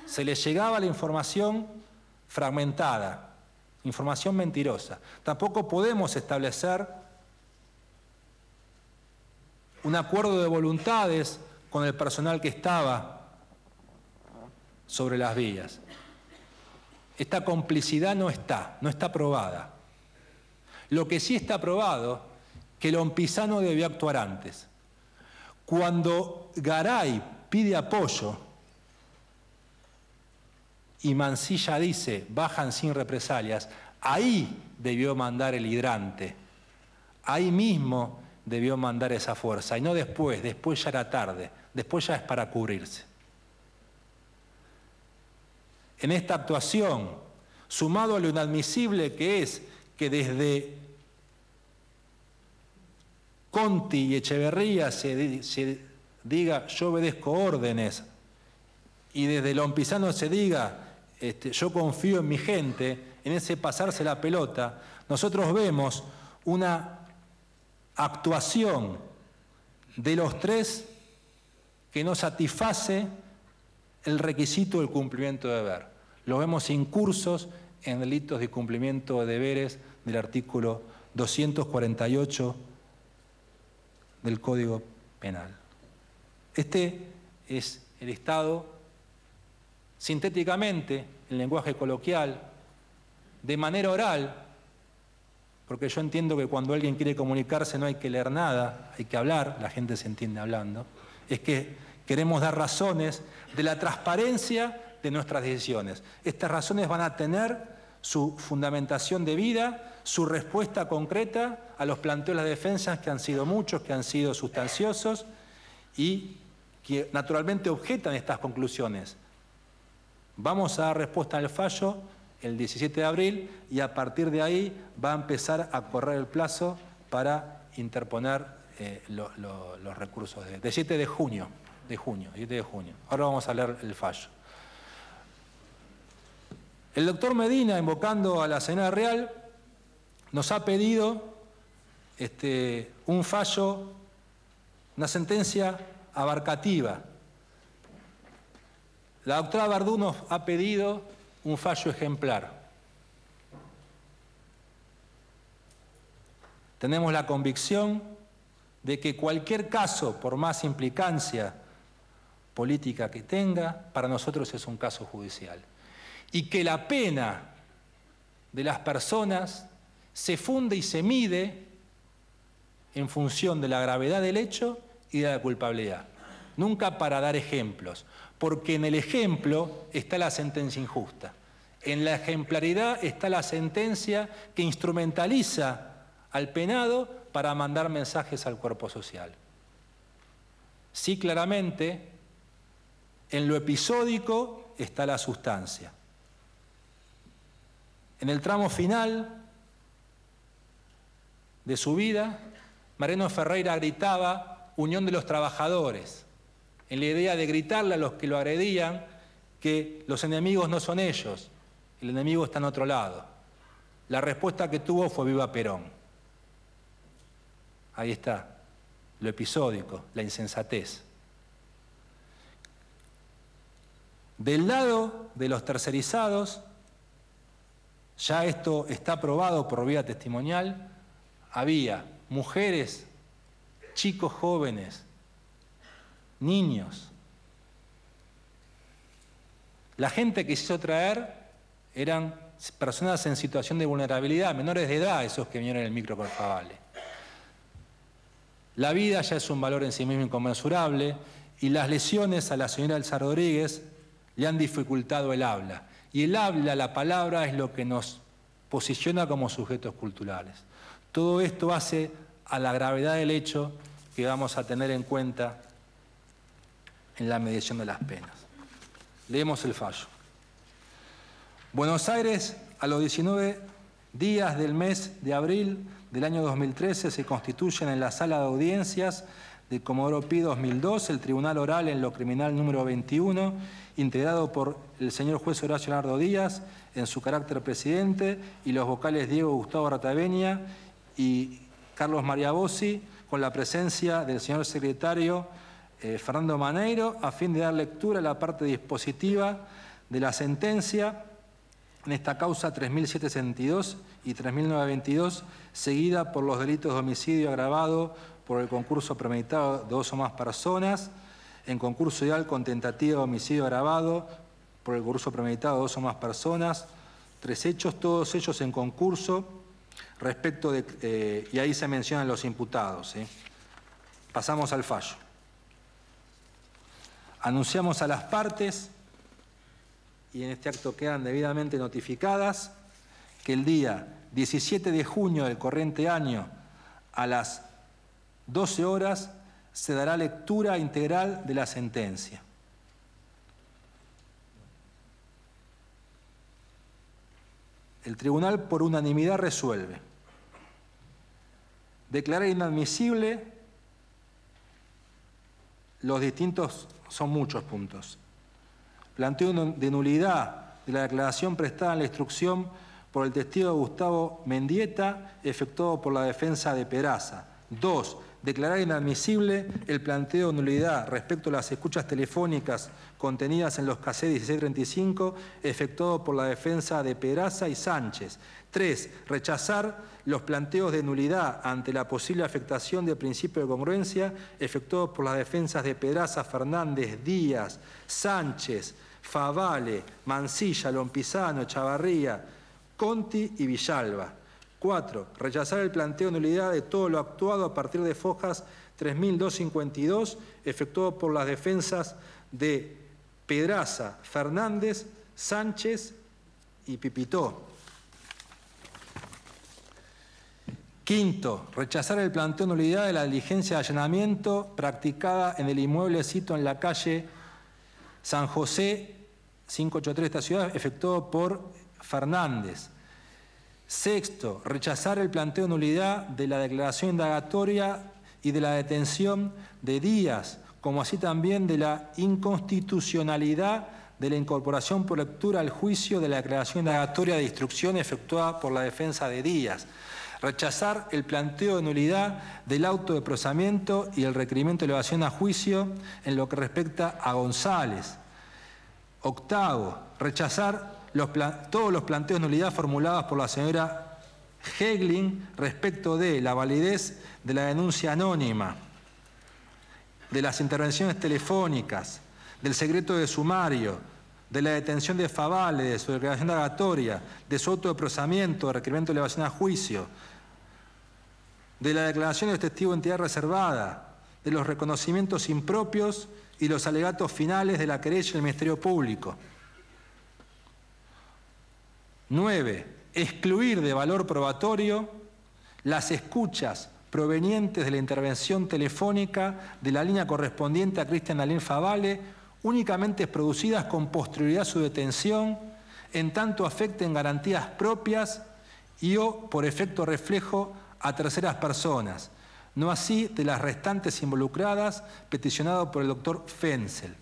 Se les llegaba la información fragmentada, información mentirosa. Tampoco podemos establecer un acuerdo de voluntades con el personal que estaba sobre las vías. Esta complicidad no está probada. Lo que sí está probado, que Lompisano debió actuar antes. Cuando Garay pide apoyo y Mansilla dice, bajan sin represalias, ahí debió mandar el hidrante. Ahí mismo debió mandar esa fuerza, y no después ya era tarde, después ya es para cubrirse. En esta actuación, sumado a lo inadmisible que es que desde Conti y Echeverría se diga yo obedezco órdenes, y desde Lompisano se diga yo confío en mi gente, en ese pasarse la pelota, nosotros vemos una actuación de los tres que no satisface el requisito del cumplimiento de deber. Lo vemos incursos en delitos de incumplimiento de deberes del artículo 248 del Código Penal. Este es el Estado, sintéticamente, en lenguaje coloquial, de manera oral, porque yo entiendo que cuando alguien quiere comunicarse no hay que leer nada, hay que hablar, la gente se entiende hablando, es que queremos dar razones de la transparencia de nuestras decisiones. Estas razones van a tener su fundamentación debida, su respuesta concreta a los planteos de las defensas, que han sido muchos, que han sido sustanciosos y que naturalmente objetan estas conclusiones. Vamos a dar respuesta al fallo el 17 de abril y a partir de ahí va a empezar a correr el plazo para interponer los recursos de 7 de junio. 7 de junio. Ahora vamos a leer el fallo. El doctor Medina, invocando a la Asamblea Real, nos ha pedido un fallo, una sentencia abarcativa. La doctora Bardú nos ha pedido un fallo ejemplar. Tenemos la convicción de que cualquier caso, por más implicancia política que tenga, para nosotros es un caso judicial. Y que la pena de las personas se funde y se mide en función de la gravedad del hecho y de la culpabilidad. Nunca para dar ejemplos, porque en el ejemplo está la sentencia injusta. En la ejemplaridad está la sentencia que instrumentaliza al penado para mandar mensajes al cuerpo social. Sí, claramente, en lo episódico está la sustancia. En el tramo final de su vida, Mariano Ferreira gritaba Unión de los Trabajadores, en la idea de gritarle a los que lo agredían que los enemigos no son ellos, el enemigo está en otro lado. La respuesta que tuvo fue Viva Perón. Ahí está, lo episódico, la insensatez. Del lado de los tercerizados, ya esto está probado por vía testimonial, había mujeres, chicos jóvenes, niños. La gente que se hizo traer eran personas en situación de vulnerabilidad, menores de edad, esos que vinieron en el micro Corfavale. La vida ya es un valor en sí mismo inconmensurable y las lesiones a la señora Elsa Rodríguez le han dificultado el habla. Y el habla, la palabra, es lo que nos posiciona como sujetos culturales. Todo esto hace a la gravedad del hecho que vamos a tener en cuenta en la medición de las penas. Leemos el fallo. Buenos Aires, a los 19 días del mes de abril del año 2013, se constituyen en la sala de audiencias de Comodoro Pi 2002 el Tribunal Oral en lo Criminal número 21, integrado por el señor juez Horacio Leonardo Díaz, en su carácter presidente, y los vocales Diego Gustavo Rataveña y Carlos María Bossi, con la presencia del señor secretario Fernando Maneiro, a fin de dar lectura a la parte dispositiva de la sentencia en esta causa 3.762 y 3.922, seguida por los delitos de homicidio agravado por el concurso premeditado de 2 o más personas, en concurso ideal con tentativa de homicidio agravado por el concurso premeditado de 2 o más personas, 3 hechos, todos ellos en concurso, respecto de, y ahí se mencionan los imputados. Pasamos al fallo. Anunciamos a las partes, y en este acto quedan debidamente notificadas, que el día 17 de junio del corriente año, a las 12 horas, se dará lectura integral de la sentencia. El tribunal, por unanimidad, resuelve declarar inadmisible los distintos, son muchos puntos. Planteo de nulidad de la declaración prestada en la instrucción por el testigo Gustavo Mendieta, efectuado por la defensa de Pedraza. 2. Declarar inadmisible el planteo de nulidad respecto a las escuchas telefónicas contenidas en los cassettes 1635, efectuado por la defensa de Pedraza y Sánchez. 3. Rechazar los planteos de nulidad ante la posible afectación del principio de congruencia, efectuados por las defensas de Pedraza, Fernández, Díaz, Sánchez, Favale, Mansilla, Lompisano, Chavarría, Conti y Villalba. 4. Rechazar el planteo de nulidad de todo lo actuado a partir de fojas 3.252, efectuado por las defensas de Pedraza, Fernández, Sánchez y Pipitó. 5. Rechazar el planteo de nulidad de la diligencia de allanamiento practicada en el inmueble sito en la calle San José, 583 de esta ciudad, efectuado por Fernández. 6. Rechazar el planteo de nulidad de la declaración indagatoria y de la detención de Díaz, como así también de la inconstitucionalidad de la incorporación por lectura al juicio de la declaración indagatoria de instrucción efectuada por la defensa de Díaz. Rechazar el planteo de nulidad del auto de procesamiento y el requerimiento de elevación a juicio en lo que respecta a González. 8. Rechazar todos los planteos de nulidad formulados por la señora Hegling respecto de la validez de la denuncia anónima, de las intervenciones telefónicas, del secreto de sumario, de la detención de Favale, de su declaración indagatoria, de su auto de procesamiento, de requerimiento de elevación a juicio, de la declaración de testigo de entidad reservada, de los reconocimientos impropios y los alegatos finales de la querella del Ministerio Público. 9. Excluir de valor probatorio las escuchas provenientes de la intervención telefónica de la línea correspondiente a Cristian Alén Favale, únicamente producidas con posterioridad a su detención, en tanto afecten garantías propias y o por efecto reflejo a terceras personas, no así de las restantes involucradas, peticionado por el doctor Fenzel.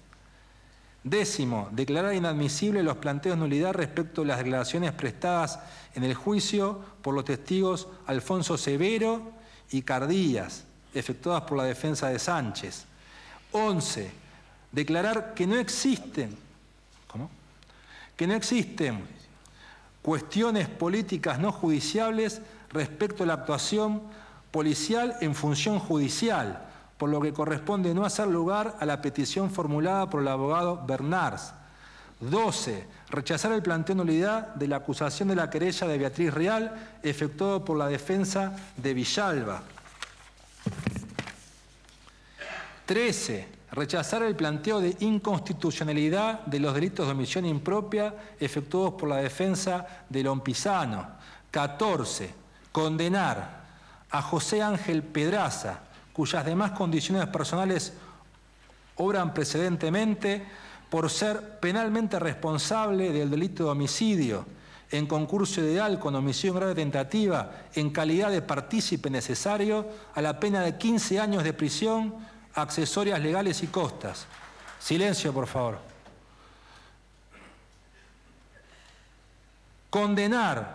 10. Declarar inadmisible los planteos de nulidad respecto de las declaraciones prestadas en el juicio por los testigos Alfonso Severo y Cardías, efectuadas por la defensa de Sánchez. 11. Declarar que no existen, cuestiones políticas no judiciables respecto a la actuación policial en función judicial, por lo que corresponde no hacer lugar a la petición formulada por el abogado Bernards. 12. Rechazar el planteo de nulidad de la acusación de la querella de Beatriz Real, efectuado por la defensa de Villalba. 13. Rechazar el planteo de inconstitucionalidad de los delitos de omisión impropia, efectuados por la defensa de Lompisano. 14. Condenar a José Ángel Pedraza, cuyas demás condiciones personales obran precedentemente, por ser penalmente responsable del delito de homicidio en concurso ideal con omisión grave tentativa en calidad de partícipe necesario, a la pena de 15 años de prisión, accesorias legales y costas. Silencio, por favor. Condenar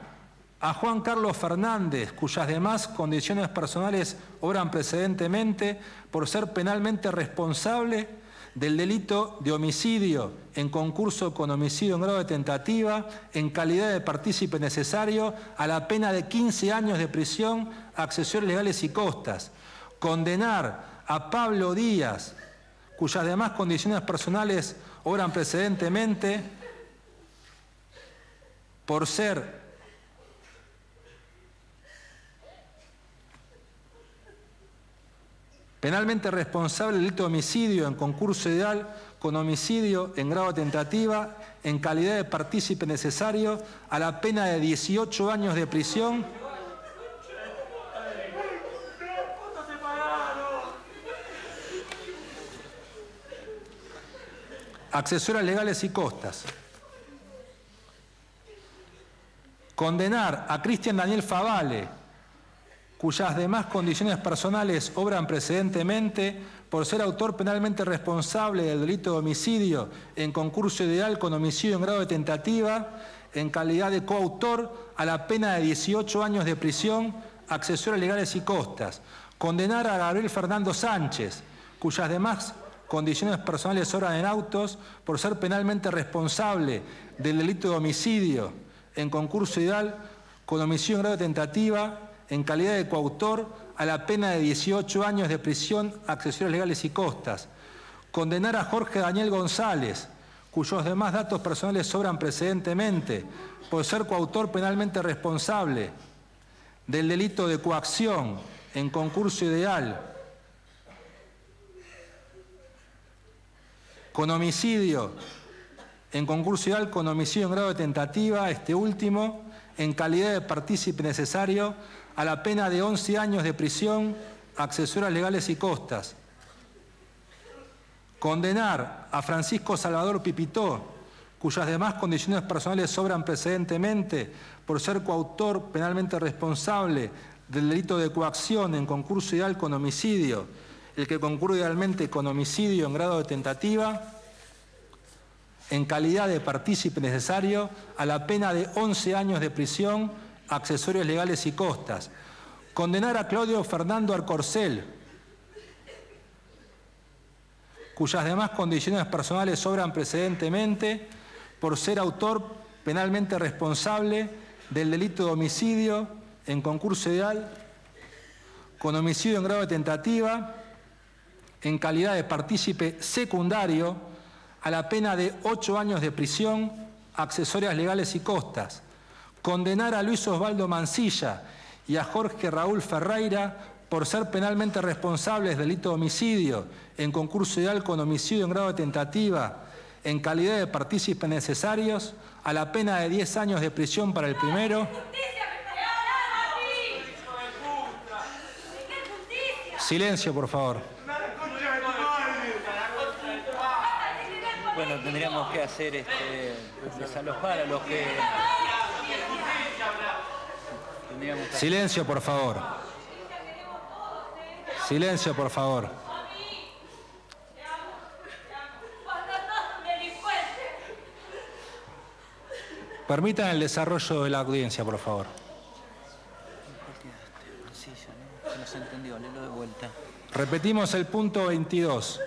a Juan Carlos Fernández, cuyas demás condiciones personales obran precedentemente por ser penalmente responsable del delito de homicidio en concurso con homicidio en grado de tentativa, en calidad de partícipe necesario, a la pena de 15 años de prisión, accesorios legales y costas. Condenar a Pablo Díaz, cuyas demás condiciones personales obran precedentemente por ser penalmente responsable del delito de homicidio en concurso ideal con homicidio en grado de tentativa, en calidad de partícipe necesario, a la pena de 18 años de prisión, accesorias legales y costas. Condenar a Cristian Daniel Favale, cuyas demás condiciones personales obran precedentemente por ser autor penalmente responsable del delito de homicidio en concurso ideal con homicidio en grado de tentativa, en calidad de coautor, a la pena de 18 años de prisión, accesorias legales y costas. Condenar a Gabriel Fernando Sánchez, cuyas demás condiciones personales obran en autos por ser penalmente responsable del delito de homicidio en concurso ideal con homicidio en grado de tentativa, en calidad de coautor, a la pena de 18 años de prisión, accesorios legales y costas. Condenar a Jorge Daniel González, cuyos demás datos personales sobran precedentemente, por ser coautor penalmente responsable del delito de coacción en concurso ideal, con homicidio en concurso ideal con homicidio en grado de tentativa, este último, en calidad de partícipe necesario, a la pena de 11 años de prisión, accesorias legales y costas. Condenar a Francisco Salvador Pipitó, cuyas demás condiciones personales sobran precedentemente por ser coautor penalmente responsable del delito de coacción en concurso ideal con homicidio, el que concurre idealmente con homicidio en grado de tentativa, en calidad de partícipe necesario, a la pena de 11 años de prisión, accesorios legales y costas. Condenar a Claudio Fernando Arcorcel, cuyas demás condiciones personales sobran precedentemente por ser autor penalmente responsable del delito de homicidio en concurso ideal con homicidio en grado de tentativa, en calidad de partícipe secundario, a la pena de 8 años de prisión, accesorias legales y costas. Condenar a Luis Osvaldo Mancilla y a Jorge Raúl Ferreira por ser penalmente responsables del delito de homicidio en concurso ideal con homicidio en grado de tentativa, en calidad de partícipes necesarios, a la pena de 10 años de prisión para el primero. Silencio, por favor. Bueno, tendríamos que hacer desalojar a los que... Silencio, por favor. Silencio, por favor. Permitan el desarrollo de la audiencia, por favor. No se entendió, léelo de vuelta. Repetimos el punto 22.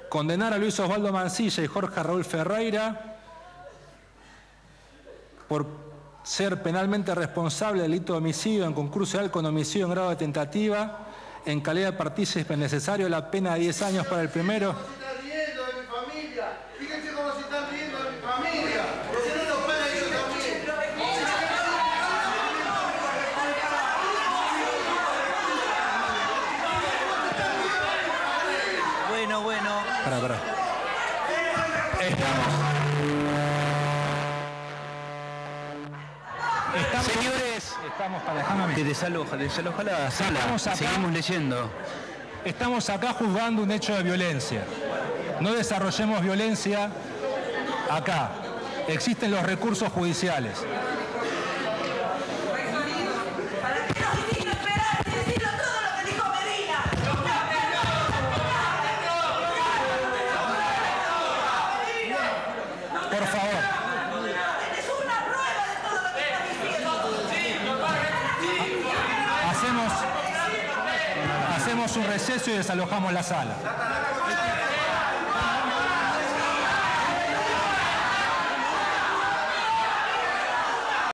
Condenar a Luis Osvaldo Mancilla y Jorge Raúl Ferreira por ser penalmente responsable del delito de homicidio en concurso ideal con homicidio en grado de tentativa, en calidad de partícipe necesario, la pena de 10 años para el primero. Pará. Señores, estamos para dejarme. Te desaloja la sala. Acá, seguimos leyendo. Estamos acá juzgando un hecho de violencia. No desarrollemos violencia acá. Existen los recursos judiciales. tomamos un receso y desalojamos la sala.